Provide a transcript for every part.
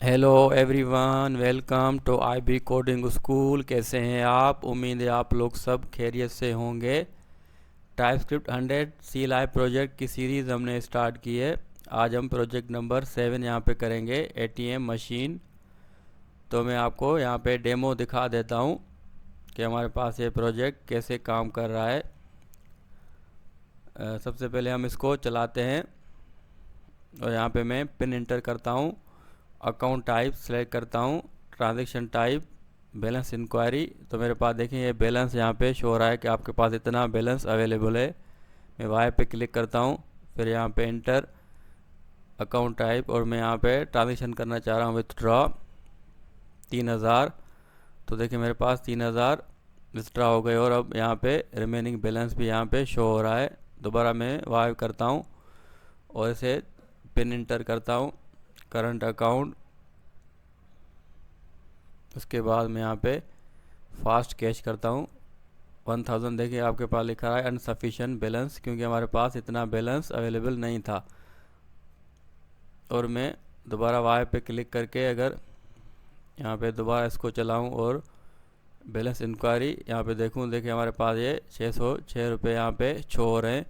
Hello everyone, welcome to IB coding school. कैसे हैं आप? उम्मीद है आप लोग सब खैरियत से होंगे। टाइपस्क्रिप्ट 100 सी लाइव प्रोजेक्ट की सीरीज़ हमने स्टार्ट की है। आज हम प्रोजेक्ट नंबर 7 यहाँ पे करेंगे, एटीएम मशीन। तो मैं आपको यहाँ पे डेमो दिखा देता हूँ कि हमारे पास ये प्रोजेक्ट कैसे काम कर रहा है। सबसे पहले हम इसको चलाते हैं और यहाँ पे मैं पिन इंटर करता हूँ, अकाउंट टाइप सेलेक्ट करता हूँ, ट्रांजैक्शन टाइप बैलेंस इंक्वायरी। तो मेरे पास देखें ये बैलेंस यहाँ पे शो हो रहा है कि आपके पास इतना बैलेंस अवेलेबल है। मैं वाई पे क्लिक करता हूँ, फिर यहाँ पे इंटर अकाउंट टाइप और मैं यहाँ पे ट्रांजैक्शन करना चाह रहा हूँ विथड्रॉ 3000। तो देखिए मेरे पास 3000 विथड्रॉ हो गए और अब यहाँ पे रिमेनिंग बैलेंस भी यहाँ पे शो हो रहा है। दोबारा मैं वाई करता हूँ और इसे पिन इंटर करता हूँ, करंट अकाउंट। उसके बाद मैं यहाँ पे फास्ट कैश करता हूँ 1000। देखिए आपके पास लिखा है अनसफिशिएंट बैलेंस, क्योंकि हमारे पास इतना बैलेंस अवेलेबल नहीं था। और मैं दोबारा वाई पे क्लिक करके अगर यहाँ पे दोबारा इसको चलाऊँ और बैलेंस इंक्वायरी यहाँ पे देखूँ, देखिए हमारे पास ये 606 रुपये यहाँ पे शो हो रहे हैं।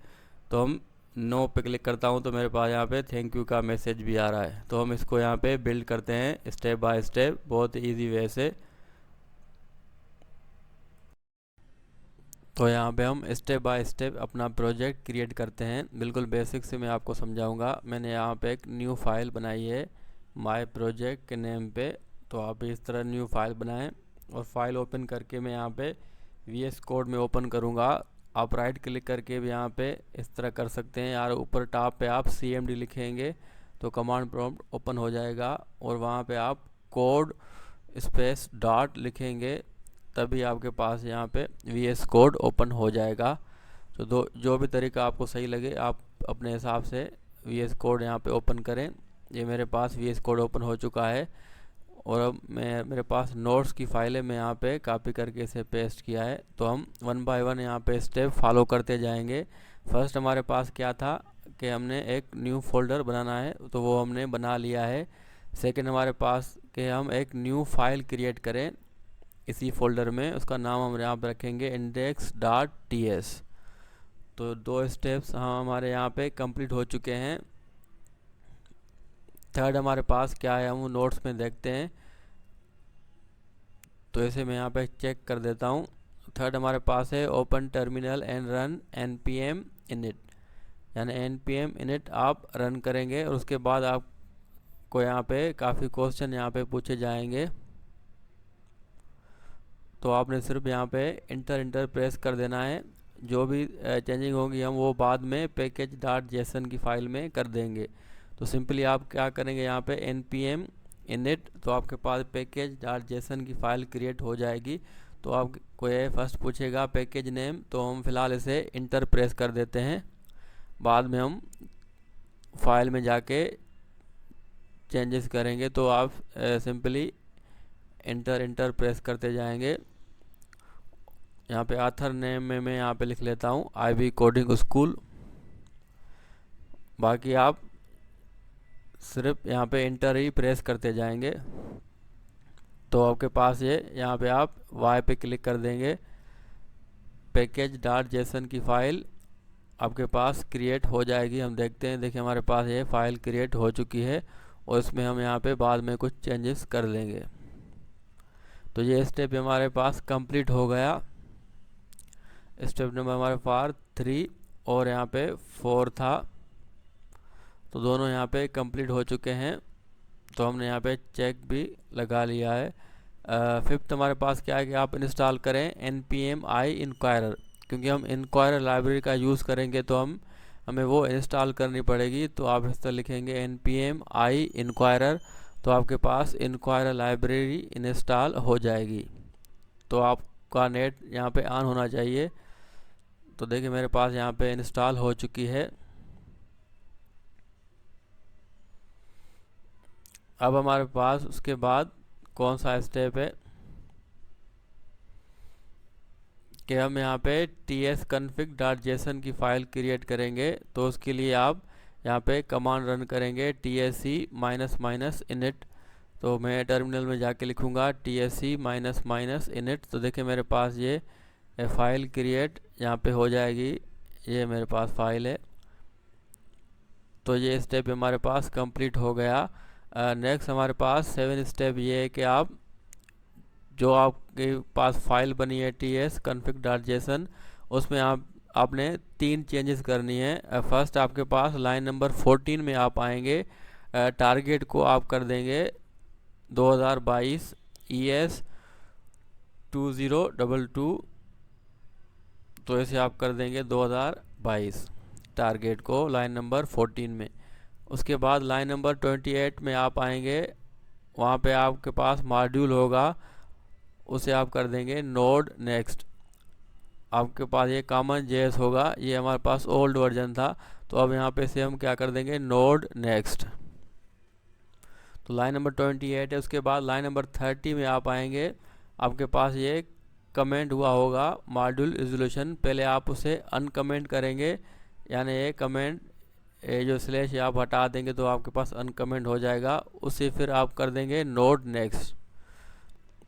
तो हम नो पे क्लिक करता हूँ तो मेरे पास यहाँ पे थैंक यू का मैसेज भी आ रहा है। तो हम इसको यहाँ पे बिल्ड करते हैं स्टेप बाय स्टेप, बहुत इजी वे से। तो यहाँ पे हम स्टेप बाय स्टेप अपना प्रोजेक्ट क्रिएट करते हैं। बिल्कुल बेसिक से मैं आपको समझाऊंगा। मैंने यहाँ पे एक न्यू फाइल बनाई है माय प्रोजेक्ट के नेम पे। तो आप इस तरह न्यू फाइल बनाएं और फाइल ओपन करके मैं यहाँ पे वीएस कोड में ओपन करूँगा। आप राइट क्लिक करके भी यहाँ पे इस तरह कर सकते हैं यार। ऊपर टॉप पे आप CMD लिखेंगे तो कमांड प्रॉम्प्ट ओपन हो जाएगा और वहाँ पे आप कोड स्पेस डॉट लिखेंगे, तभी आपके पास यहाँ पे VS कोड ओपन हो जाएगा। तो जो भी तरीका आपको सही लगे आप अपने हिसाब से VS कोड यहाँ पे ओपन करें। ये मेरे पास VS कोड ओपन हो चुका है और अब मेरे पास नोट्स की फाइल है, मैं यहाँ पे कॉपी करके इसे पेस्ट किया है। तो हम 1 बाय 1 यहाँ पे स्टेप फॉलो करते जाएंगे। फर्स्ट हमारे पास क्या था कि हमने एक न्यू फोल्डर बनाना है, तो वो हमने बना लिया है। सेकंड हमारे पास कि हम एक न्यू फाइल क्रिएट करें इसी फोल्डर में, उसका नाम हम यहाँ पर रखेंगे index.ts। तो दो स्टेप्स हमारे यहाँ पे कंप्लीट हो चुके हैं। थर्ड हमारे पास क्या है हम नोट्स में देखते हैं। तो इसे मैं यहाँ पे चेक कर देता हूँ। थर्ड हमारे पास है open terminal and run npm init, यानी npm init आप रन करेंगे और उसके बाद आपको यहाँ पे काफ़ी क्वेश्चन यहाँ पे पूछे जाएंगे। तो आपने सिर्फ यहाँ पे इंटर प्रेस कर देना है। जो भी चेंजिंग होगी हम वो बाद में package.json की फाइल में कर देंगे। तो सिंपली आप क्या करेंगे यहाँ पे npm init, तो आपके पास package.json की फाइल क्रिएट हो जाएगी। तो आपको ये फर्स्ट पूछेगा पैकेज नेम, तो हम फिलहाल इसे इंटर प्रेस कर देते हैं। बाद में हम फाइल में जाके चेंजेस करेंगे। तो आप सिंपली इंटर प्रेस करते जाएंगे। यहाँ पे ऑथर नेम में मैं यहाँ पे लिख लेता हूँ आईबी कोडिंग स्कूल। बाकी आप सिर्फ यहाँ पे इंटर ही प्रेस करते जाएंगे। तो आपके पास ये यहाँ पे आप वाई पे क्लिक कर देंगे, package.json की फाइल आपके पास क्रिएट हो जाएगी। हम देखते हैं, देखिए हमारे पास ये फाइल क्रिएट हो चुकी है और इसमें हम यहाँ पे बाद में कुछ चेंजेस कर लेंगे। तो ये स्टेप हमारे पास कंप्लीट हो गया। स्टेप नंबर हमारे पास 3 और यहाँ पे 4 था, तो दोनों यहाँ पे कंप्लीट हो चुके हैं। तो हमने यहाँ पे चेक भी लगा लिया है। फिफ्थ हमारे पास क्या है कि आप इंस्टॉल करें npm i inquirer, क्योंकि हम inquirer लाइब्रेरी का यूज़ करेंगे तो हमें वो इंस्टॉल करनी पड़ेगी। तो आप इस तरह लिखेंगे npm i inquirer, तो आपके पास inquirer लाइब्रेरी इंस्टॉल हो जाएगी। तो आपका नेट यहाँ पे ऑन होना चाहिए। तो देखिए मेरे पास यहाँ पे इंस्टॉल हो चुकी है। अब हमारे पास उसके बाद कौन सा स्टेप है कि हम यहाँ पे tsconfig.json की फ़ाइल क्रिएट करेंगे। तो उसके लिए आप यहाँ पे कमांड रन करेंगे tsc --init। तो मैं टर्मिनल में जाके लिखूँगा TSC माइनस माइनस इनिट। तो देखिए मेरे पास ये फाइल क्रिएट यहाँ पे हो जाएगी, ये मेरे पास फाइल है। तो ये स्टेप हमारे पास कंप्लीट हो गया। नेक्स्ट हमारे पास 7 स्टेप ये है कि आप जो आपके पास फाइल बनी है TS config.json, उसमें आपने 3 चेंजेस करनी है। फर्स्ट आपके पास लाइन नंबर 14 में आप आएंगे, टारगेट को आप कर देंगे 2022 ES 2022। तो ऐसे आप कर देंगे 2022 टारगेट को लाइन नंबर 14 में। उसके बाद लाइन नंबर 28 में आप आएंगे, वहाँ पे आपके पास मॉड्यूल होगा, उसे आप कर देंगे नोड नेक्स्ट। आपके पास ये कॉमन JS होगा, ये हमारे पास ओल्ड वर्जन था, तो अब यहाँ पे से हम क्या कर देंगे नोड नेक्स्ट। तो लाइन नंबर 28 है। उसके बाद लाइन नंबर 30 में आप आएंगे, आपके पास ये कमेंट हुआ होगा मॉड्यूल रिजोल्यूशन, पहले आप उसे अनकमेंट करेंगे, यानी ये कमेंट ये जो स्लैश आप हटा देंगे तो आपके पास अनकमेंट हो जाएगा, उसे फिर आप कर देंगे नोड नेक्स्ट।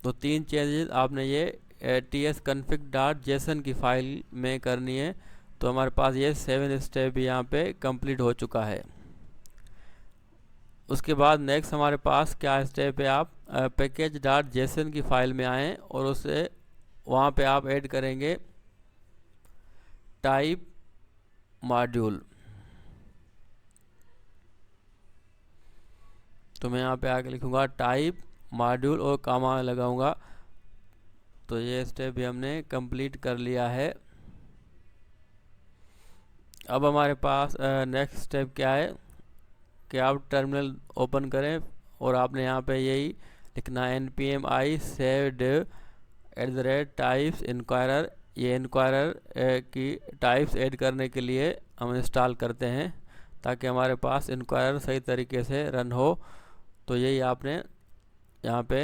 तो 3 चेंजेस आपने ये TS config.json की फाइल में करनी है। तो हमारे पास ये 7 स्टेप यहाँ पे कंप्लीट हो चुका है। उसके बाद नेक्स्ट हमारे पास क्या स्टेप है, आप package.json की फाइल में आएँ और उसे वहाँ पे आप ऐड करेंगे टाइप मॉड्यूल। तो मैं यहाँ पे आके लिखूँगा टाइप मॉड्यूल और कामा लगाऊंगा। तो ये स्टेप भी हमने कंप्लीट कर लिया है। अब हमारे पास नेक्स्ट स्टेप क्या है कि आप टर्मिनल ओपन करें और आपने यहाँ पे यही लिखना है npm i save div @types inquirer। ये इंक्वायरर की टाइप्स ऐड करने के लिए हम इंस्टॉल करते हैं ताकि हमारे पास इंक्वायरर सही तरीके से रन हो। तो यही आपने यहाँ पे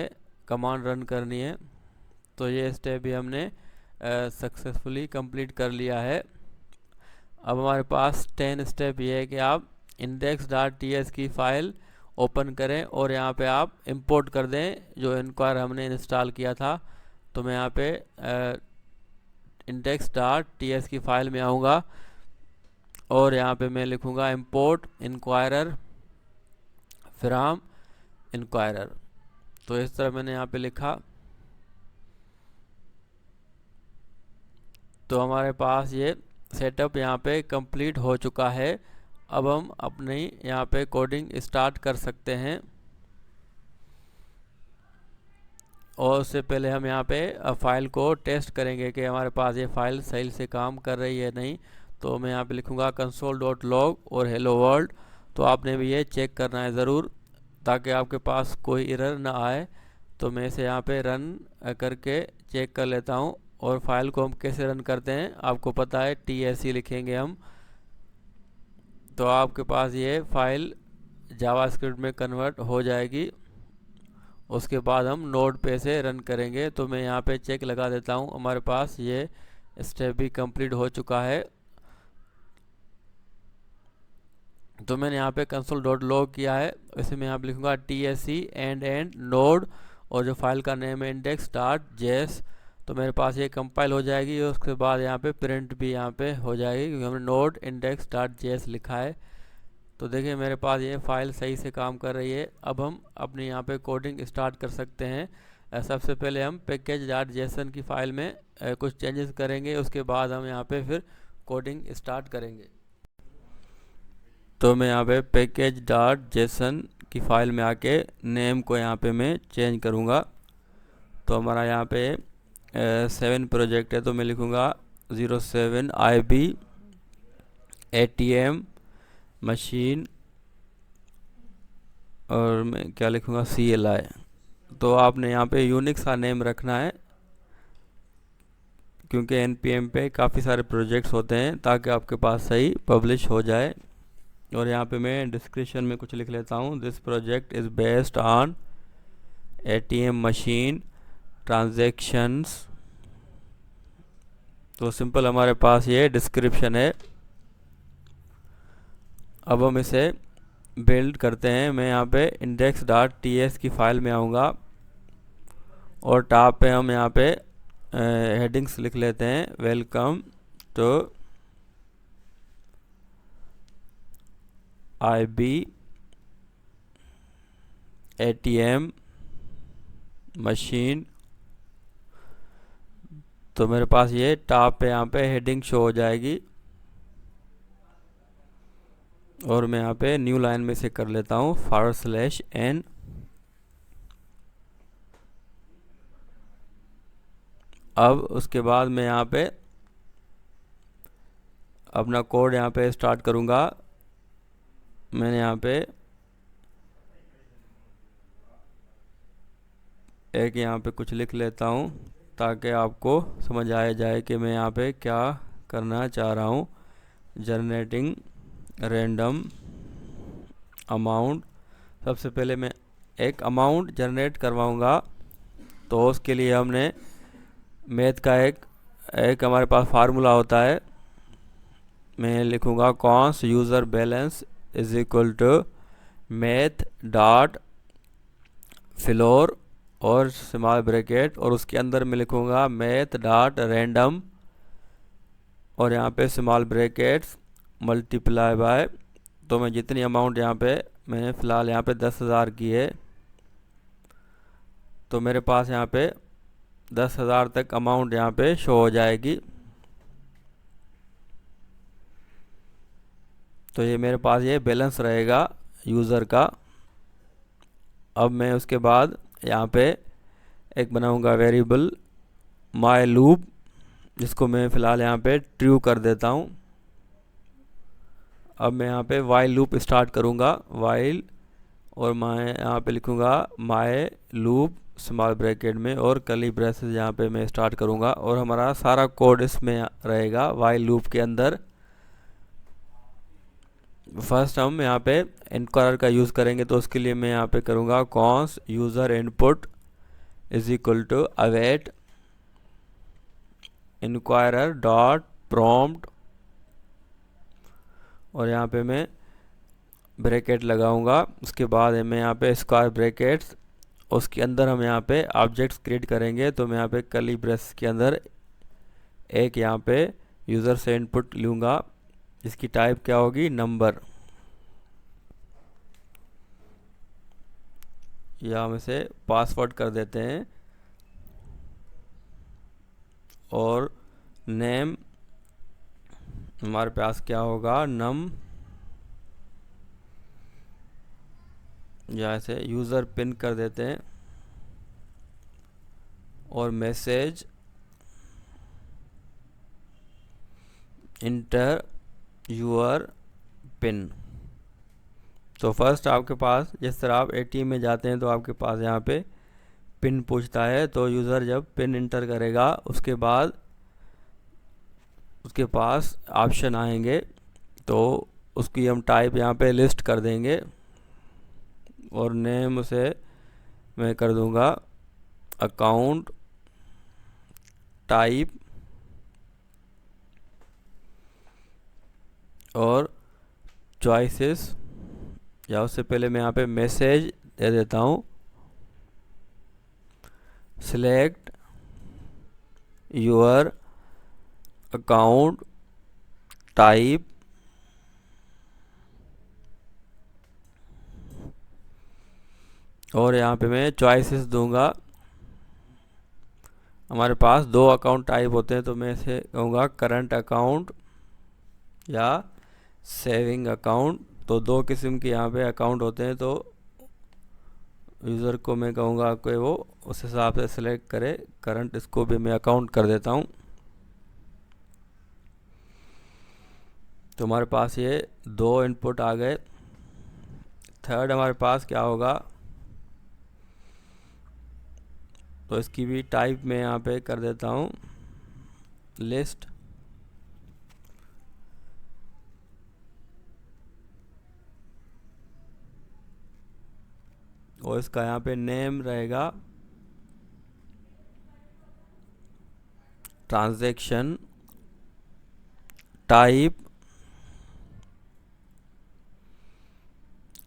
कमांड रन करनी है। तो ये स्टेप भी हमने सक्सेसफुली कंप्लीट कर लिया है। अब हमारे पास 10 स्टेप ये है कि आप index.ts की फाइल ओपन करें और यहाँ पे आप इंपोर्ट कर दें जो इंक्वायर हमने इंस्टॉल किया था। तो मैं यहाँ पे index.ts की फाइल में आऊँगा और यहाँ पे मैं लिखूँगा import inquirer from inquirer। तो इस तरह मैंने यहाँ पे लिखा। तो हमारे पास ये सेटअप यहाँ पे कंप्लीट हो चुका है। अब हम अपनी यहाँ पे कोडिंग स्टार्ट कर सकते हैं और उससे पहले हम यहाँ पे फाइल को टेस्ट करेंगे कि हमारे पास ये फाइल सही से काम कर रही है नहीं। तो मैं यहाँ पे लिखूँगा console.log और hello world। तो आपने भी ये चेक करना है ज़रूर ताकि आपके पास कोई एरर ना आए। तो मैं इसे यहाँ पे रन करके चेक कर लेता हूँ। और फाइल को हम कैसे रन करते हैं आपको पता है, TSC लिखेंगे हम। तो आपके पास ये फाइल जावास्क्रिप्ट में कन्वर्ट हो जाएगी। उसके बाद हम नोड पे से रन करेंगे। तो मैं यहाँ पे चेक लगा देता हूँ, हमारे पास ये स्टेप भी कंप्लीट हो चुका है। तो मैंने यहाँ पे console.log किया है, वैसे मैं यहाँ पे लिखूँगा TSC end node और जो फाइल का नेम है index.js। तो मेरे पास ये कंपाइल हो जाएगी और उसके बाद यहाँ पे प्रिंट भी यहाँ पे हो जाएगी क्योंकि हमने नोड index.js लिखा है। तो देखिए मेरे पास ये फाइल सही से काम कर रही है। अब हम अपनी यहाँ पे कोडिंग स्टार्ट कर सकते हैं। सबसे पहले हम package.json की फाइल में कुछ चेंजेस करेंगे, उसके बाद हम यहाँ पे फिर कोडिंग स्टार्ट करेंगे। तो मैं यहाँ पे package.json की फाइल में आके नेम को यहाँ पे मैं चेंज करूँगा। तो हमारा यहाँ पे 7 प्रोजेक्ट है, तो मैं लिखूँगा 07 IB ATM मशीन और मैं क्या लिखूँगा CLI। तो आपने यहाँ पे यूनिक सा नेम रखना है क्योंकि NPM पे काफ़ी सारे प्रोजेक्ट्स होते हैं ताकि आपके पास सही पब्लिश हो जाए। और यहाँ पे मैं डिस्क्रिप्शन में कुछ लिख लेता हूँ, this project is based on ATM machine transactions. तो सिंपल हमारे पास ये डिस्क्रिप्शन है। अब हम इसे बिल्ड करते हैं। मैं यहाँ पे index.ts की फाइल में आऊँगा और टॉप पे हम यहाँ पे हेडिंग्स लिख लेते हैं, welcome to IB ATM machine. तो मेरे पास ये टॉप पे यहाँ पे हेडिंग शो हो जाएगी और मैं यहाँ पे न्यू लाइन में से कर लेता हूँ /n। अब उसके बाद मैं यहाँ पे अपना कोड यहाँ पे स्टार्ट करूँगा। मैंने यहाँ पे एक यहाँ पे कुछ लिख लेता हूँ ताकि आपको समझ आया जाए कि मैं यहाँ पे क्या करना चाह रहा हूँ। जनरेटिंग रैंडम अमाउंट, सबसे पहले मैं एक अमाउंट जनरेट करवाऊँगा। तो उसके लिए हमने मैथ का एक हमारे पास फार्मूला होता है। मैं लिखूँगा const user balance is equal to math dot floor और स्मॉल ब्रैकेट, और उसके अंदर मैं लिखूँगा मैथ डॉट रैंडम और यहाँ पे स्मॉल ब्रैकेट्स मल्टीप्लाई बाय। तो मैं जितनी अमाउंट यहाँ पे मैंने फ़िलहाल यहाँ पे 10,000 की है, तो मेरे पास यहाँ पे 10,000 तक अमाउंट यहाँ पे शो हो जाएगी। तो ये मेरे पास ये बैलेंस रहेगा यूज़र का। अब मैं उसके बाद यहाँ पे एक बनाऊँगा वेरिएबल माय लूप, जिसको मैं फ़िलहाल यहाँ पे ट्रू कर देता हूँ। अब मैं यहाँ पे वाइल लूप स्टार्ट करूँगा, वाइल, और मैं यहाँ पे लिखूँगा माय लूप स्मॉल ब्रैकेट में और कर्ली ब्रेसेस यहाँ पे मैं स्टार्ट करूँगा और हमारा सारा कोड इसमें रहेगा वाइल लूप के अंदर। फर्स्ट हम यहाँ पे इंक्वायरर का यूज़ करेंगे, तो उसके लिए मैं यहाँ पे करूँगा const user input is equal to await inquirer dot prompt, और यहाँ पे मैं ब्रैकेट लगाऊंगा। उसके बाद मैं यहाँ पे स्क्वायर ब्रैकेट्स, उसके अंदर हम यहाँ पे ऑब्जेक्ट्स क्रिएट करेंगे। तो मैं यहाँ पे कर्ली ब्रेस के अंदर एक यहाँ पे यूज़र से इनपुट लूँगा, इसकी टाइप क्या होगी, नंबर। या हम इसे पासवर्ड कर देते हैं और नेम हमारे पास क्या होगा, नम, या ऐसे यूज़र पिन कर देते हैं और मैसेज इंटर यूर पिन। तो फर्स्ट आपके पास जिस तरह आप ATM में जाते हैं तो आपके पास यहाँ पे पिन पूछता है, तो यूज़र जब पिन इंटर करेगा उसके बाद उसके पास ऑप्शन आएंगे, तो उसकी हम टाइप यहाँ पे लिस्ट कर देंगे और नेम उसे मैं कर दूंगा अकाउंट टाइप, और चॉइसेस, या उससे पहले मैं यहाँ पे मैसेज दे देता हूँ सिलेक्ट योर अकाउंट टाइप, और यहाँ पे मैं चॉइसेस दूंगा। हमारे पास दो अकाउंट टाइप होते हैं, तो मैं इसे कहूँगा करंट अकाउंट या सेविंग अकाउंट। तो दो किस्म के यहाँ पे अकाउंट होते हैं, तो यूज़र को मैं कहूँगा कि वो उस हिसाब से सिलेक्ट करे। करंट इसको भी मैं अकाउंट कर देता हूँ। तो हमारे पास ये दो इनपुट आ गए। थर्ड हमारे पास क्या होगा, तो इसकी भी टाइप में यहाँ पे कर देता हूँ लिस्ट, और इसका यहाँ पे नेम रहेगा ट्रांजैक्शन टाइप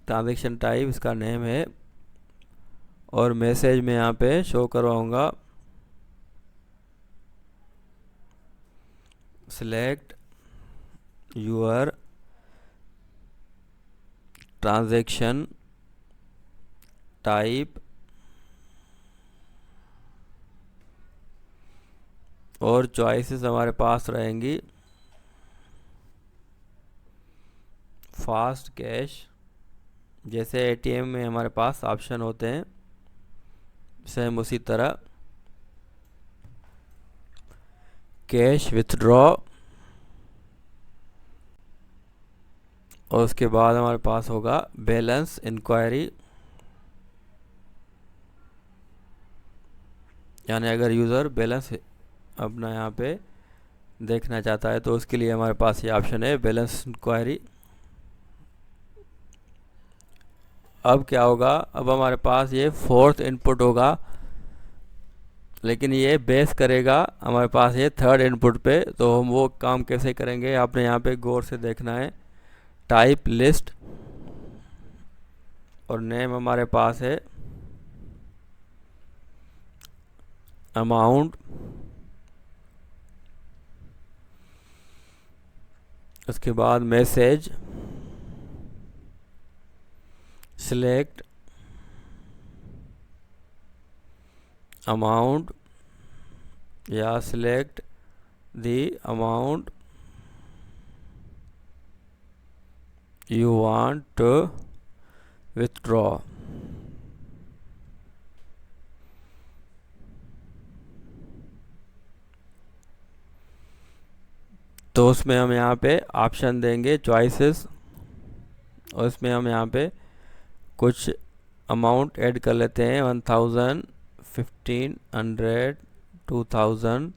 ट्रांजैक्शन टाइप इसका नेम है, और मैसेज में यहाँ पे शो करवाऊँगा सिलेक्ट यूर ट्रांजैक्शन टाइप, और चॉइसेस हमारे पास रहेंगी फास्ट कैश, जैसे एटीएम में हमारे पास ऑप्शन होते हैं सेम उसी तरह कैश विथड्रॉ, और उसके बाद हमारे पास होगा बैलेंस इंक्वायरी, यानी अगर यूज़र बैलेंस अपना यहाँ पे देखना चाहता है तो उसके लिए हमारे पास ये ऑप्शन है बैलेंस इंक्वायरी। अब क्या होगा, अब हमारे पास ये फोर्थ इनपुट होगा, लेकिन ये बेस करेगा हमारे पास ये थर्ड इनपुट पे। तो हम वो काम कैसे करेंगे आपने यहाँ पे गौर से देखना है। टाइप लिस्ट, और नेम हमारे पास है अमाउंट, उसके बाद मैसेज सिलेक्ट अमाउंट या select the amount you want to withdraw। तो उसमें हम यहाँ पे ऑप्शन देंगे चॉइसेस, और इसमें हम यहाँ पे कुछ अमाउंट ऐड कर लेते हैं 1000, 1500, 2000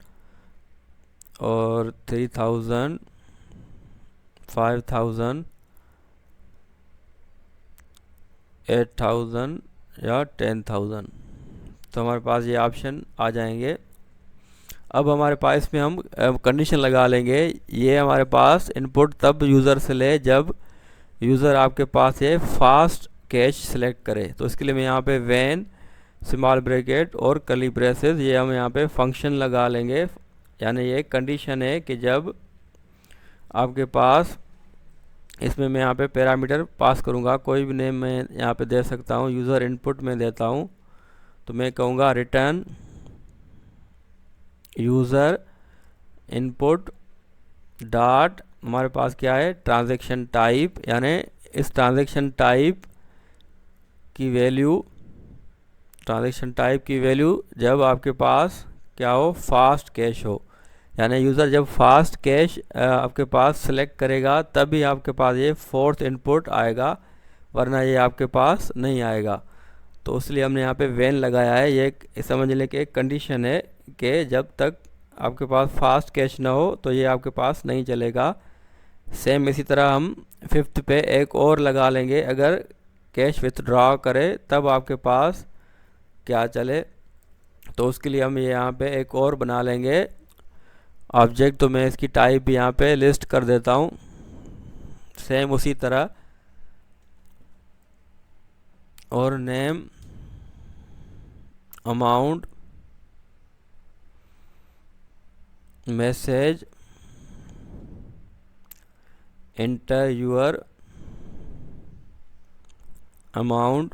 और 3000, 5000, 8000 या 10000। तो हमारे पास ये ऑप्शन आ जाएंगे। अब हमारे पास इसमें हम कंडीशन लगा लेंगे, ये हमारे पास इनपुट तब यूज़र से ले जब यूज़र आपके पास ये फास्ट कैश सिलेक्ट करे। तो इसके लिए मैं यहाँ पे व्हेन स्मॉल ब्रैकेट और कर्ली ब्रेसेस, ये हम यहाँ पे फंक्शन लगा लेंगे, यानी ये कंडीशन है कि जब आपके पास, इसमें मैं यहाँ पे पैरामीटर पास करूँगा, कोई भी नेम मैं यहाँ पे दे सकता हूँ। यूज़र इनपुट में देता हूँ तो मैं कहूँगा रिटर्न यूज़र इनपुट डॉट, हमारे पास क्या है ट्रांजैक्शन टाइप, यानी इस ट्रांजैक्शन टाइप की वैल्यू, ट्रांजैक्शन टाइप की वैल्यू जब आपके पास क्या हो फास्ट कैश हो, यानी यूज़र जब फास्ट कैश आपके पास सेलेक्ट करेगा तभी आपके पास ये फोर्थ इनपुट आएगा, वरना ये आपके पास नहीं आएगा। तो इसलिए हमने यहाँ पे व्हेन लगाया है। ये समझ लें कि एक कंडीशन है कि जब तक आपके पास फास्ट कैश ना हो तो ये आपके पास नहीं चलेगा। सेम इसी तरह हम फिफ्थ पे एक और लगा लेंगे, अगर कैश विथड्रॉ करे तब आपके पास क्या चले। तो उसके लिए हम ये यहाँ पे एक और बना लेंगे ऑब्जेक्ट। तो मैं इसकी टाइप भी यहाँ पे लिस्ट कर देता हूँ, सेम उसी तरह, और name amount message enter your amount.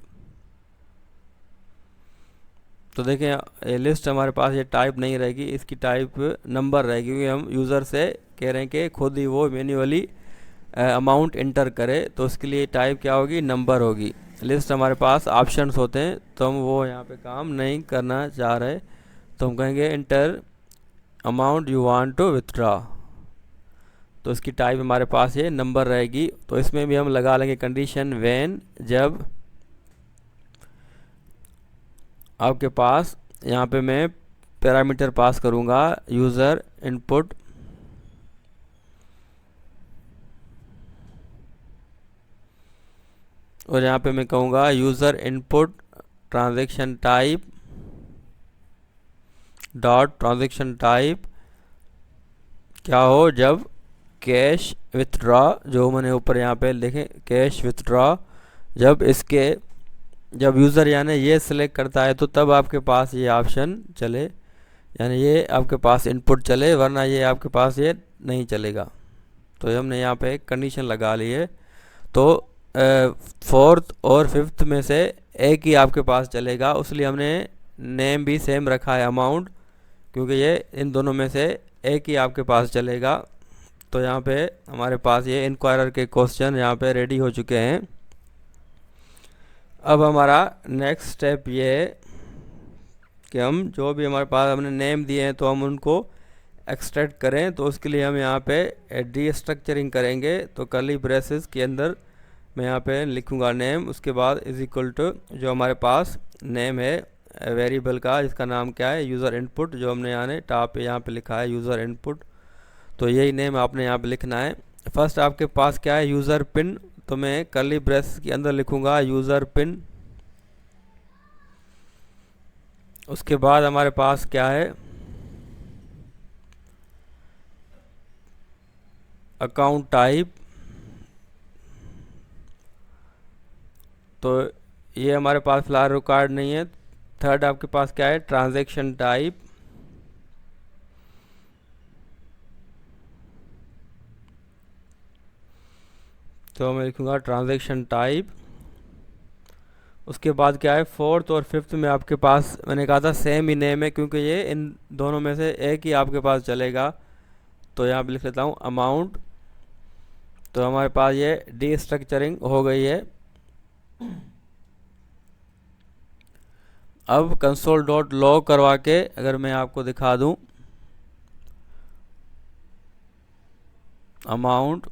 तो देखें ये लिस्ट हमारे पास ये टाइप नहीं रहेगी, इसकी टाइप नंबर रहेगी, क्योंकि हम यूज़र से कह रहे हैं कि खुद ही वो मैन्युअली अमाउंट एंटर करे। तो उसके लिए टाइप क्या होगी, नंबर होगी। लिस्ट हमारे पास ऑप्शंस होते हैं तो हम वो यहाँ पे काम नहीं करना चाह रहे, तो हम कहेंगे enter amount you want to withdraw. तो इसकी टाइप हमारे पास ये नंबर रहेगी। तो इसमें भी हम लगा लेंगे कंडीशन व्हेन, जब आपके पास यहाँ पे मैं पैरामीटर पास करूँगा यूज़र इनपुट, और यहाँ पे मैं कहूँगा user input transaction type dot transaction type क्या हो जब कैश विथड्रॉ, जो मैंने ऊपर यहाँ पे लिखे कैश विथड्रॉ जब यूज़र यानी ये सिलेक्ट करता है तो तब आपके पास ये ऑप्शन चले, यानी ये आपके पास इनपुट चले, वरना ये आपके पास ये नहीं चलेगा। तो हमने यहाँ पे एक कंडीशन लगा ली है। तो फोर्थ और फिफ्थ में से एक ही आपके पास चलेगा, इसलिए हमने नेम भी सेम रखा है अमाउंट, क्योंकि ये इन दोनों में से एक ही आपके पास चलेगा। तो यहाँ पे हमारे पास ये इंक्वायरर के क्वेश्चन यहाँ पे रेडी हो चुके हैं। अब हमारा नेक्स्ट स्टेप ये है कि हम जो भी हमारे पास हमने नेम दिए हैं तो हम उनको एक्सट्रैक्ट करें। तो उसके लिए हम यहाँ पे डीस्ट्रक्चरिंग करेंगे। तो कर्ली ब्रेसेस के अंदर मैं यहाँ पे लिखूँगा नेम, उसके बाद इज इक्वल टू जो हमारे पास नेम है वेरिएबल का, जिसका नाम क्या है यूज़र इनपुट, जो हमने यहाँ पे लिखा है यूज़र इनपुट। तो यही नेम आपने यहाँ पे लिखना है। फर्स्ट आपके पास क्या है यूज़र पिन, तो मैं कर्ली ब्रेस के अंदर लिखूँगा यूज़र पिन। उसके बाद हमारे पास क्या है अकाउंट टाइप। तो ये हमारे पास फिलहाल रिकॉर्ड नहीं है। थर्ड आपके पास क्या है ट्रांजैक्शन टाइप। तो मैं लिखूँगा ट्रांजैक्शन टाइप। उसके बाद क्या है फोर्थ और फिफ्थ में आपके पास मैंने कहा था सेम ही नेम है, क्योंकि ये इन दोनों में से एक ही आपके पास चलेगा। तो यहाँ पे लिख लेता हूँ अमाउंट। तो हमारे पास ये डीस्ट्रक्चरिंग हो गई है। अब कंसोल डॉट लॉग करवा के अगर मैं आपको दिखा दूं अमाउंट,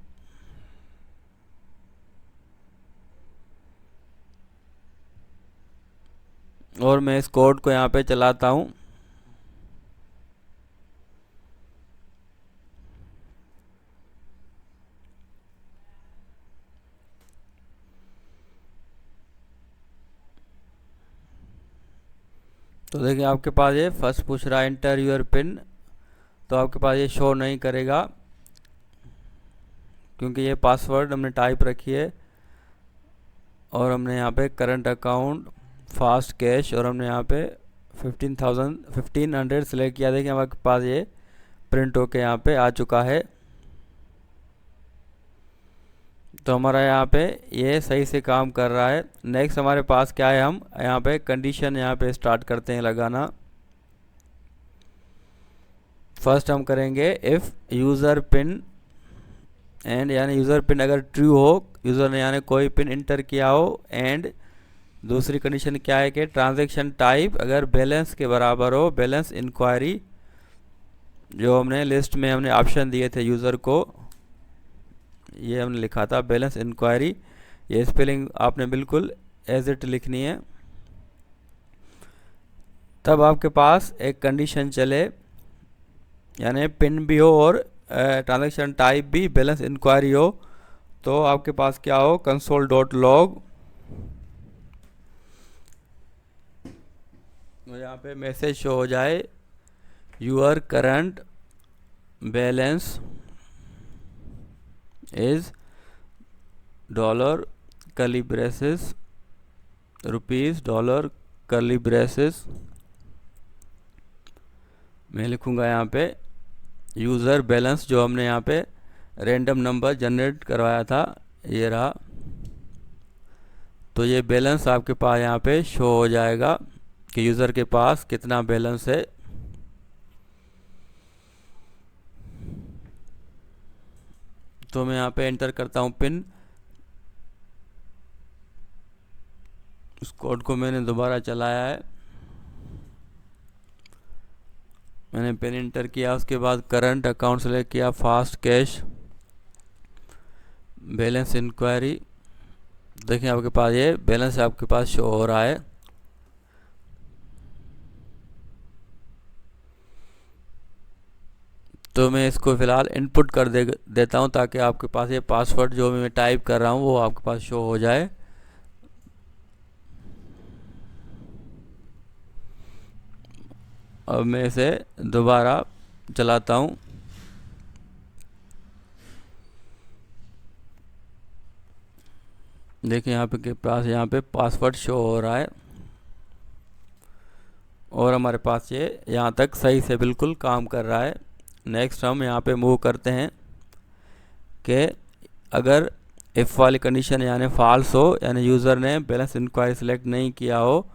और मैं इस कोड को यहाँ पे चलाता हूँ, तो देखिए आपके पास ये फर्स्ट पूछ रहा है एंटर यूर पिन। तो आपके पास ये शो नहीं करेगा, क्योंकि ये पासवर्ड हमने टाइप रखी है। और हमने यहाँ पे करंट अकाउंट फास्ट कैश और हमने यहाँ पे 1500 सेलेक्ट किया। देखिए हमारे पास ये प्रिंट होके यहाँ पे आ चुका है। तो हमारा यहाँ पे ये सही से काम कर रहा है। नेक्स्ट हमारे पास क्या है, हम यहाँ पे कंडीशन यहाँ पे स्टार्ट करते हैं लगाना। फर्स्ट हम करेंगे इफ़ यूज़र पिन एंड, यानी यूज़र पिन अगर ट्रू हो, यूज़र ने यानी कोई पिन इंटर किया हो, एंड दूसरी कंडीशन क्या है कि ट्रांजैक्शन टाइप अगर बैलेंस के बराबर हो, बैलेंस इंक्वायरी, जो हमने लिस्ट में हमने ऑप्शन दिए थे यूज़र को, ये हमने लिखा था बैलेंस इंक्वायरी। ये स्पेलिंग आपने बिल्कुल एज इट लिखनी है। तब आपके पास एक कंडीशन चले, यानी पिन भी हो और ट्रांजैक्शन टाइप भी बैलेंस इंक्वायरी हो। तो आपके पास क्या हो कंसोल डॉट लॉग, तो यहाँ पे मैसेज शो हो जाए your current balance is dollar curly braces rupees dollar curly braces. मैं लिखूँगा यहाँ पे यूज़र बैलेंस, जो हमने यहाँ पे रैंडम नंबर जनरेट करवाया था, ये रहा। तो ये बैलेंस आपके पास यहाँ पे शो हो जाएगा कि यूज़र के पास कितना बैलेंस है। तो मैं यहाँ पे एंटर करता हूँ पिन। उस कोड को मैंने दोबारा चलाया है, मैंने पिन एंटर किया। उसके बाद करंट अकाउंट सेलेक्ट किया, फास्ट कैश, बैलेंस इंक्वायरी। देखिए आपके पास ये बैलेंस आपके पास शो हो रहा है। तो मैं इसको फ़िलहाल इनपुट कर देता हूँ, ताकि आपके पास ये पासवर्ड जो भी मैं टाइप कर रहा हूँ वो आपके पास शो हो जाए। अब मैं इसे दोबारा चलाता हूँ। देखिए यहाँ पे के पास यहाँ पे पासवर्ड शो हो रहा है और हमारे पास ये यहाँ तक सही से बिल्कुल काम कर रहा है। नेक्स्ट हम यहाँ पे मूव करते हैं कि अगर इफ़ वाली कंडीशन यानी फॉल्स हो, यानी यूज़र ने बैलेंस इंक्वायरी सेलेक्ट नहीं किया हो,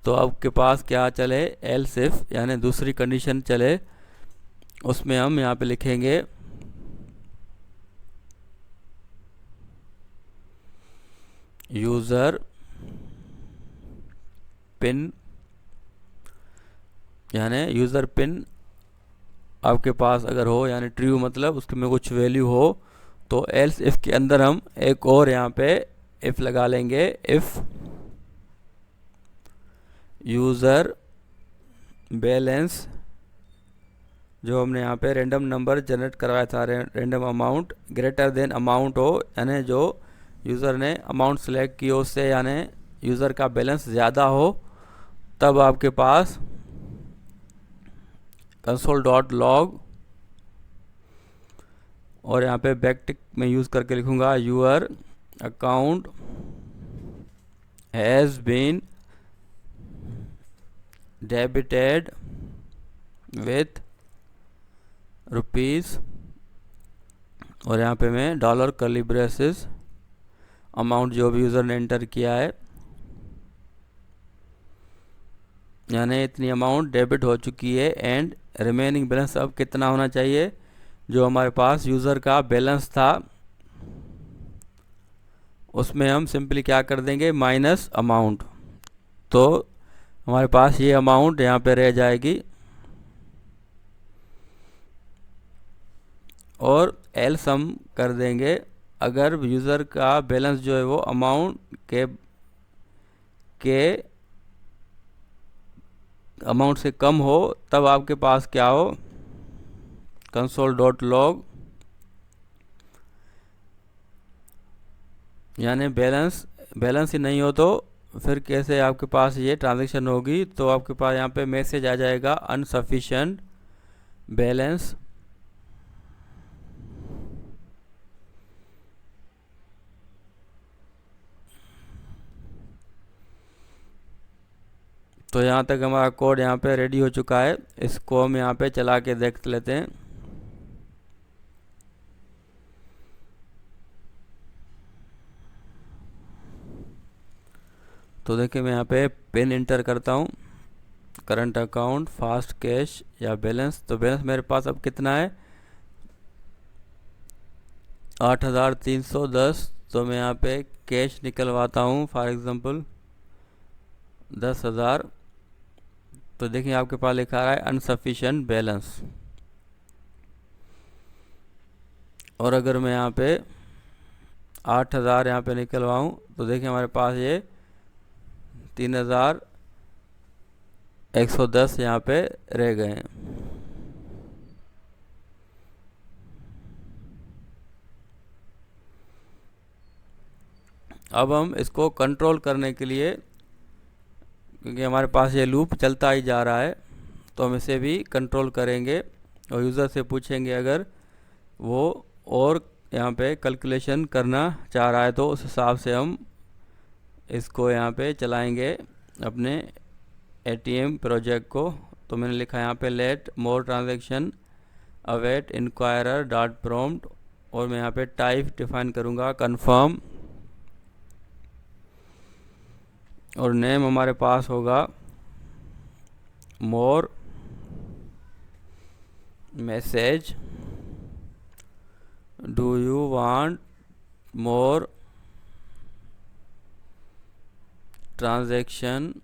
तो आपके पास क्या चले, एल्स इफ यानी दूसरी कंडीशन चले। उसमें हम यहाँ पे लिखेंगे यूज़र पिन, यानी यूज़र पिन आपके पास अगर हो यानी ट्रू मतलब उसके में कुछ वैल्यू हो, तो एल्स इफ़ के अंदर हम एक और यहाँ पे इफ़ लगा लेंगे, इफ़ यूज़र बैलेंस जो हमने यहाँ पे रैंडम नंबर जनरेट करवाया था, random amount greater than amount हो, यानी जो यूज़र ने अमाउंट सेलेक्ट की हो उससे यानी यूज़र का बैलेंस ज़्यादा हो, तब आपके पास console.log और यहाँ पे बैकटिक में यूज़ करके लिखूँगा your account has been debited with rupees, और यहाँ पे मैं डॉलर कर्ली ब्रेसेस अमाउंट जो भी यूज़र ने एंटर किया है, यानी इतनी अमाउंट डेबिट हो चुकी है, एंड रिमेनिंग बैलेंस अब कितना होना चाहिए, जो हमारे पास यूज़र का बैलेंस था उसमें हम सिंपली क्या कर देंगे, माइनस अमाउंट, तो हमारे पास ये अमाउंट यहाँ पे रह जाएगी। और एल्स हम कर देंगे अगर यूज़र का बैलेंस जो है वो अमाउंट के अमाउंट से कम हो, तब आपके पास क्या हो, console.log यानी बैलेंस ही नहीं हो तो फिर कैसे आपके पास ये ट्रांजैक्शन होगी, तो आपके पास यहाँ पे मैसेज आ जाएगा अनसफिशिएंट बैलेंस। तो यहाँ तक हमारा कोड यहाँ पे रेडी हो चुका है, इसको हम यहाँ पे चला के देख लेते हैं। तो देखिए मैं यहाँ पे पिन इंटर करता हूँ, करंट अकाउंट, फास्ट कैश या बैलेंस, तो बैलेंस मेरे पास अब कितना है, 8,310। तो मैं यहाँ पे कैश निकलवाता हूँ फॉर एग्जांपल 10,000, तो देखिए आपके पास लिखा रहा है अनसफिशिएंट बैलेंस। और अगर मैं यहाँ पे 8,000 यहाँ पे निकलवाऊँ तो देखिए हमारे पास ये 3,110 यहाँ पे रह गए हैं। अब हम इसको कंट्रोल करने के लिए, क्योंकि हमारे पास ये लूप चलता ही जा रहा है, तो हम इसे भी कंट्रोल करेंगे और यूज़र से पूछेंगे अगर वो और यहाँ पे कैलकुलेशन करना चाह रहा है तो उस हिसाब से हम इसको यहाँ पे चलाएंगे अपने एटीएम प्रोजेक्ट को। तो मैंने लिखा यहाँ पे let more transaction await inquirer dot prompt, और मैं यहाँ पे टाइप डिफाइन करूँगा कन्फर्म, और नेम हमारे पास होगा more message, do you want more transactions.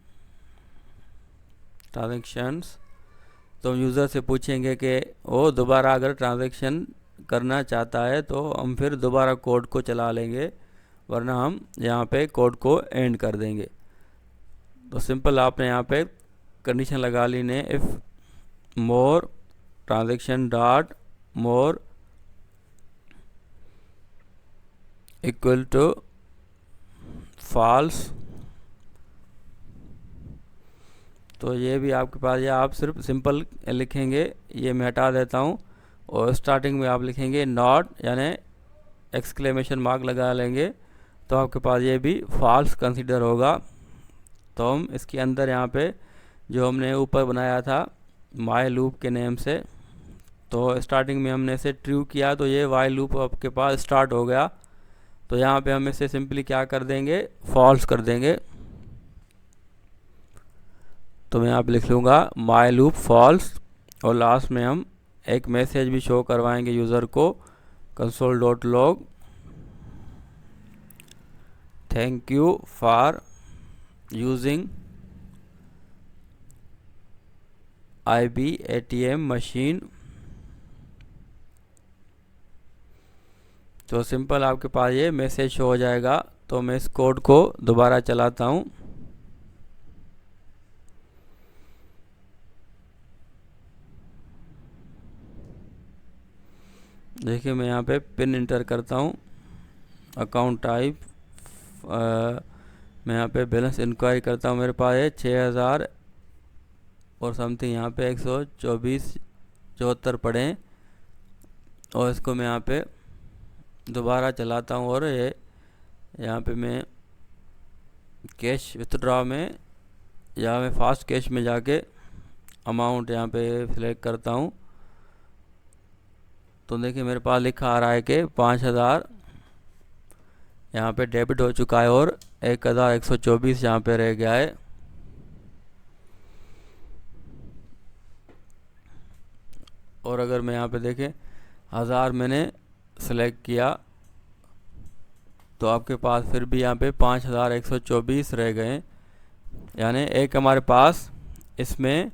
तो यूज़र से पूछेंगे कि वो दोबारा अगर ट्रांजैक्शन करना चाहता है तो हम फिर दोबारा कोड को चला लेंगे, वरना हम यहाँ पे कोड को एंड कर देंगे। तो सिंपल आपने यहाँ पे कंडीशन लगा ली ने, if more transaction dot more equal to false, तो ये भी आपके पास, या आप सिर्फ सिंपल लिखेंगे, ये मैं हटा देता हूँ, और स्टार्टिंग में आप लिखेंगे नॉट यानी एक्सक्लेमेशन मार्क लगा लेंगे, तो आपके पास ये भी फॉल्स कंसीडर होगा। तो हम इसके अंदर यहाँ पे जो हमने ऊपर बनाया था माई लूप के नेम से, तो स्टार्टिंग में हमने इसे ट्रू किया तो ये वाइल लूप आपके पास स्टार्ट हो गया। तो यहाँ पे हम इसे सिंपली क्या कर देंगे, फॉल्स कर देंगे। तो मैं यहाँ पे लिख लूँगा माई लूप फॉल्स, और लास्ट में हम एक मैसेज भी शो करवाएंगे यूज़र को, console.log thank you for using IBATM machine. तो सिंपल आपके पास ये मैसेज शो हो जाएगा। तो मैं इस कोड को दोबारा चलाता हूँ। देखिए मैं यहाँ पे पिन इंटर करता हूँ, अकाउंट टाइप, मैं यहाँ पे बैलेंस इंक्वायरी करता हूँ, मेरे पास है 6000 और समथिंग, यहाँ पे 124 पड़े हैं। और इसको मैं यहाँ पे दोबारा चलाता हूँ और ये यहाँ पे मैं कैश विथड्रॉ में या मैं फास्ट कैश में जाके अमाउंट यहाँ पे सिलेक्ट करता हूँ। तो देखिए मेरे पास लिखा आ रहा है कि 5000 यहाँ पे डेबिट हो चुका है और 1124 यहाँ पे रह गया है। और अगर मैं यहाँ पे देखें 1000 मैंने सेलेक्ट किया तो आपके पास फिर भी यहाँ पे 5124 रह गए। यानी एक हमारे पास इसमें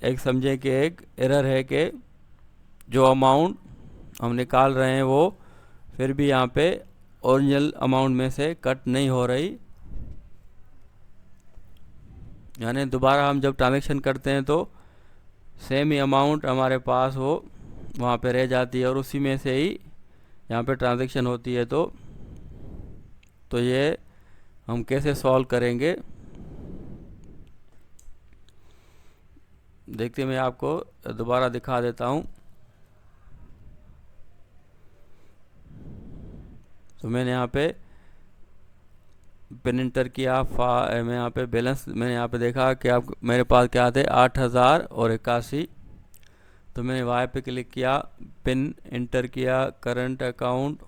एक समझे कि एक एरर है कि जो अमाउंट हम निकाल रहे हैं वो फिर भी यहाँ पे ओरिजिनल अमाउंट में से कट नहीं हो रही। यानी दोबारा हम जब ट्रांजैक्शन करते हैं तो सेम ही अमाउंट हमारे पास वो वहाँ पे रह जाती है और उसी में से ही यहाँ पे ट्रांजैक्शन होती है। तो ये हम कैसे सॉल्व करेंगे देखते मैं आपको दोबारा दिखा देता हूँ। तो मैंने यहाँ पे पिन इंटर किया, मैं यहाँ पे बैलेंस मैंने यहाँ पे देखा कि आप मेरे पास क्या थे 8081। तो मैंने वाई पे क्लिक किया, पिन इंटर किया, करंट अकाउंट,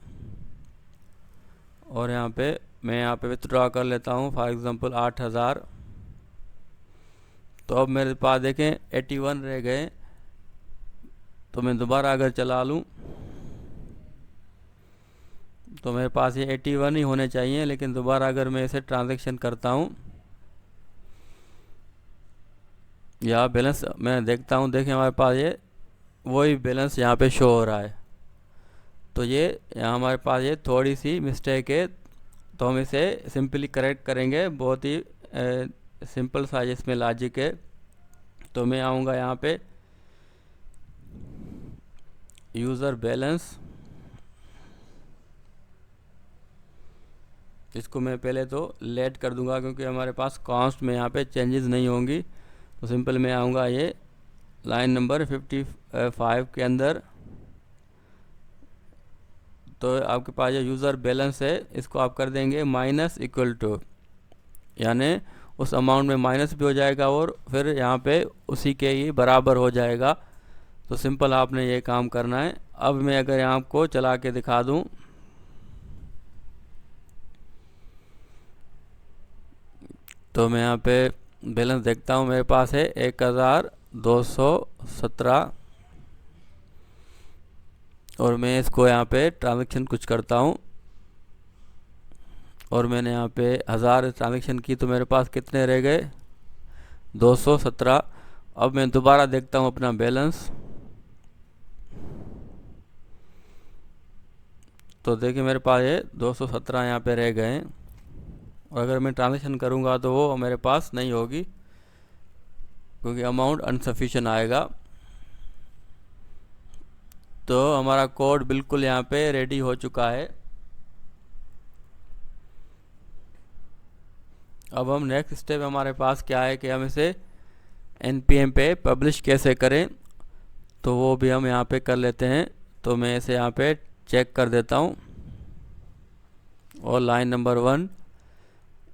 और यहाँ पे मैं यहाँ पे विथड्रॉ कर लेता हूँ फॉर एग्जांपल 8000। तो अब मेरे पास देखें 81 रह गए। तो मैं दोबारा अगर चला लूँ तो मेरे पास ये 81 ही होने चाहिए, लेकिन दोबारा अगर मैं इसे ट्रांजैक्शन करता हूँ या बैलेंस मैं देखता हूँ, देखें हमारे पास ये वही बैलेंस यहाँ पे शो हो रहा है। तो ये यहाँ हमारे पास ये थोड़ी सी मिस्टेक है। तो हम इसे सिंपली करेक्ट करेंगे, बहुत ही सिंपल सा इसमें लॉजिक है। तो मैं आऊँगा यहाँ पे यूज़र बैलेंस, इसको मैं पहले तो लेट कर दूंगा क्योंकि हमारे पास कॉस्ट में यहाँ पे चेंजेस नहीं होंगी। तो सिंपल मैं आऊँगा ये लाइन नंबर 55 के अंदर। तो आपके पास ये यूज़र बैलेंस है, इसको आप कर देंगे माइनस इक्वल टू, यानी उस अमाउंट में माइनस भी हो जाएगा और फिर यहाँ पे उसी के ही बराबर हो जाएगा। तो सिंपल आपने ये काम करना है। अब मैं अगर यहाँ आपको चला के दिखा दूँ तो मैं यहाँ पे बैलेंस देखता हूँ, मेरे पास है 1217 और मैं इसको यहाँ पे ट्रांजैक्शन कुछ करता हूँ और मैंने यहाँ पे 1000 ट्रांजैक्शन की तो मेरे पास कितने रह गए 217। अब मैं दोबारा देखता हूँ अपना बैलेंस, तो देखिए मेरे पास ये 217 यहाँ पे रह गए हैं। और अगर मैं ट्रांजैक्शन करूँगा तो वो मेरे पास नहीं होगी क्योंकि अमाउंट अनसफिशिएंट आएगा। तो हमारा कोड बिल्कुल यहाँ पे रेडी हो चुका है। अब हम नेक्स्ट स्टेप हमारे पास क्या है कि हम इसे npm पे पब्लिश कैसे करें, तो वो भी हम यहाँ पे कर लेते हैं। तो मैं इसे यहाँ पे चेक कर देता हूँ। और line number 1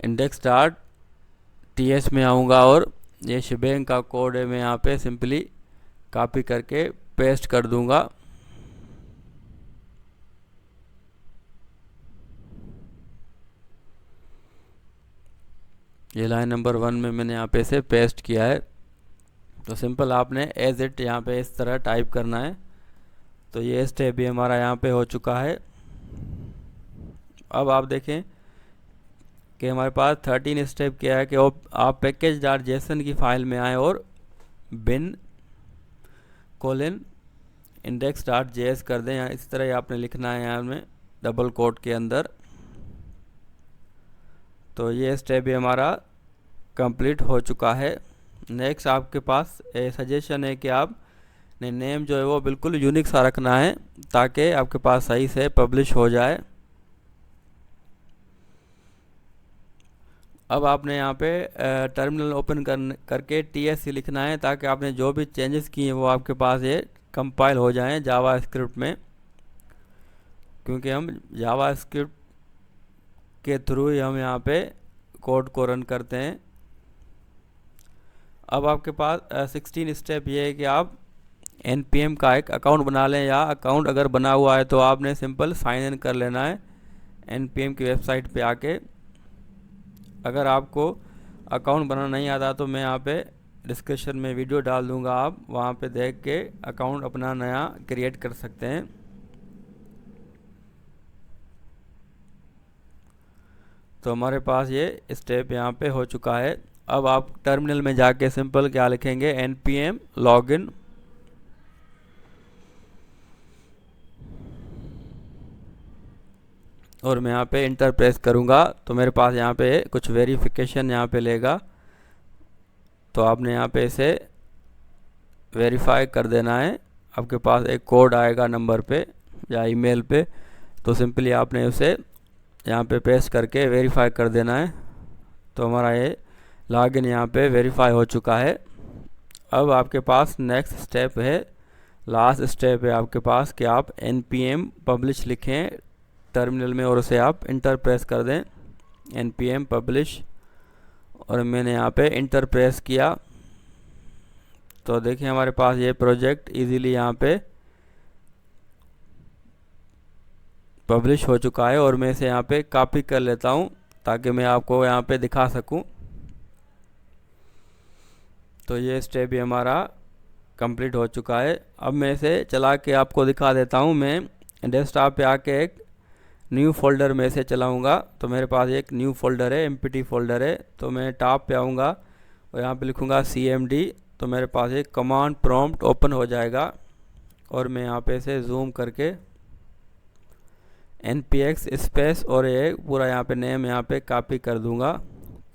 index dot ts में आऊँगा और ये shebang का कोड है मैं यहाँ पे सिंपली कॉपी करके पेस्ट कर दूंगा। ये लाइन नंबर 1 में मैंने यहाँ पे इसे पेस्ट किया है। तो सिंपल आपने एज इट यहाँ पे इस तरह टाइप करना है। तो ये स्टेप भी हमारा यहाँ पे हो चुका है। अब आप देखें कि हमारे पास 13 स्टेप क्या है कि आप पैकेज डॉट जेसन की फाइल में आए और बिन कोलन इंडेक्स डॉट जेएस कर दें। यहाँ इस तरह आपने लिखना है यहाँ में डबल कोट के अंदर। तो ये स्टेप भी हमारा कंप्लीट हो चुका है। नेक्स्ट आपके पास सजेशन है कि आप ने नेम जो है वो बिल्कुल यूनिक सा रखना है ताकि आपके पास सही से पब्लिश हो जाए। अब आपने यहाँ पे टर्मिनल ओपन करके TSC लिखना है ताकि आपने जो भी चेंजेस किए हैं वो आपके पास ये कंपाइल हो जाएं जावा स्क्रिप्ट में, क्योंकि हम जावा स्क्रिप्ट के थ्रू ही हम यहाँ पे कोड को रन करते हैं। अब आपके पास 16 स्टेप ये है कि आप npm का एक अकाउंट बना लें, या अकाउंट अगर बना हुआ है तो आपने सिंपल साइन इन कर लेना है npm की वेबसाइट पे आके। अगर आपको अकाउंट बनाना नहीं आता तो मैं यहाँ पे डिस्क्रिप्शन में वीडियो डाल दूँगा, आप वहाँ पे देख के अकाउंट अपना नया क्रिएट कर सकते हैं। तो हमारे पास ये स्टेप यहाँ पे हो चुका है। अब आप टर्मिनल में जाके सिंपल क्या लिखेंगे, npm लॉगिन और मैं यहाँ पे इंटर प्रेस करूँगा तो मेरे पास यहाँ पे कुछ वेरिफिकेशन यहाँ पे लेगा। तो आपने यहाँ पे इसे वेरीफाई कर देना है। आपके पास एक कोड आएगा नंबर पे या ईमेल पे, तो सिंपली आपने उसे यहाँ पे पेस्ट करके वेरीफाई कर देना है। तो हमारा ये लॉगिन यहाँ पे वेरीफाई हो चुका है। अब आपके पास नेक्स्ट स्टेप है, लास्ट स्टेप है आपके पास कि आप npm पब्लिश लिखें टर्मिनल में और उसे आप इंटर प्रेस कर दें, npm पब्लिश, और मैंने यहाँ पे इंटर प्रेस किया। तो देखिए हमारे पास ये प्रोजेक्ट इजीली यहाँ पे पब्लिश हो चुका है। और मैं इसे यहाँ पे कॉपी कर लेता हूँ ताकि मैं आपको यहाँ पे दिखा सकूँ। तो ये स्टेप भी हमारा कंप्लीट हो चुका है। अब मैं इसे चला के आपको दिखा देता हूँ। मैं डेस्कटॉप पे आके एक न्यू फोल्डर में से चलाऊँगा। तो मेरे पास एक न्यू फोल्डर है, एमपीटी फोल्डर है। तो मैं टॉप पे आऊँगा और यहाँ पे लिखूँगा cmd। तो मेरे पास एक कमांड प्रॉम्प्ट ओपन हो जाएगा और मैं यहाँ पे इसे जूम करके npx स्पेस और ये पूरा यहाँ पे नेम यहाँ पे कॉपी कर दूँगा,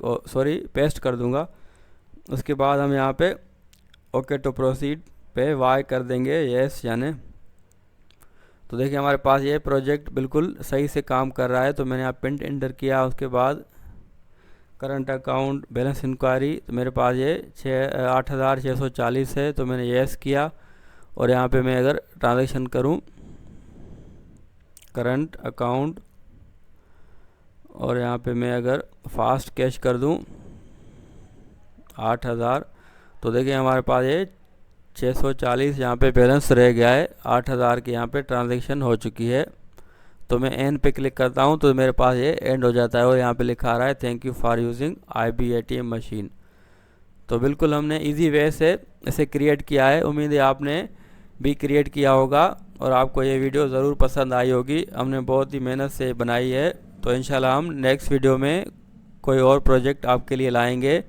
पेस्ट कर दूँगा। उसके बाद हम यहाँ पे ओके टू प्रोसीड पे वाई कर देंगे, यस यानी। तो देखिए हमारे पास ये प्रोजेक्ट बिल्कुल सही से काम कर रहा है। तो मैंने यहाँ पिन एंटर किया, उसके बाद करंट अकाउंट बैलेंस इंक्वायरी, तो मेरे पास ये 8,640 है। तो मैंने यस किया और यहाँ पे मैं अगर ट्रांजैक्शन करूँ करंट अकाउंट और यहाँ पे मैं अगर फास्ट कैश कर दूँ 8,000, तो देखिए हमारे पास ये 640 यहाँ पे बैलेंस रह गया है। 8,000 की यहाँ पे ट्रांजैक्शन हो चुकी है। तो मैं एंड पे क्लिक करता हूँ तो मेरे पास ये एंड हो जाता है और यहाँ पे लिखा रहा है thank you for using IB ATM machine. तो बिल्कुल हमने इजी वे से इसे क्रिएट किया है। उम्मीद है आपने भी क्रिएट किया होगा और आपको ये वीडियो ज़रूर पसंद आई होगी। हमने बहुत ही मेहनत से बनाई है। तो इंशाल्लाह हम नेक्स्ट वीडियो में कोई और प्रोजेक्ट आपके लिए लाएंगे।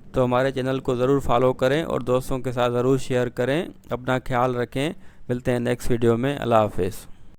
तो हमारे चैनल को ज़रूर फॉलो करें और दोस्तों के साथ ज़रूर शेयर करें। अपना ख्याल रखें। मिलते हैं नेक्स्ट वीडियो में। अल्लाह हाफिज़।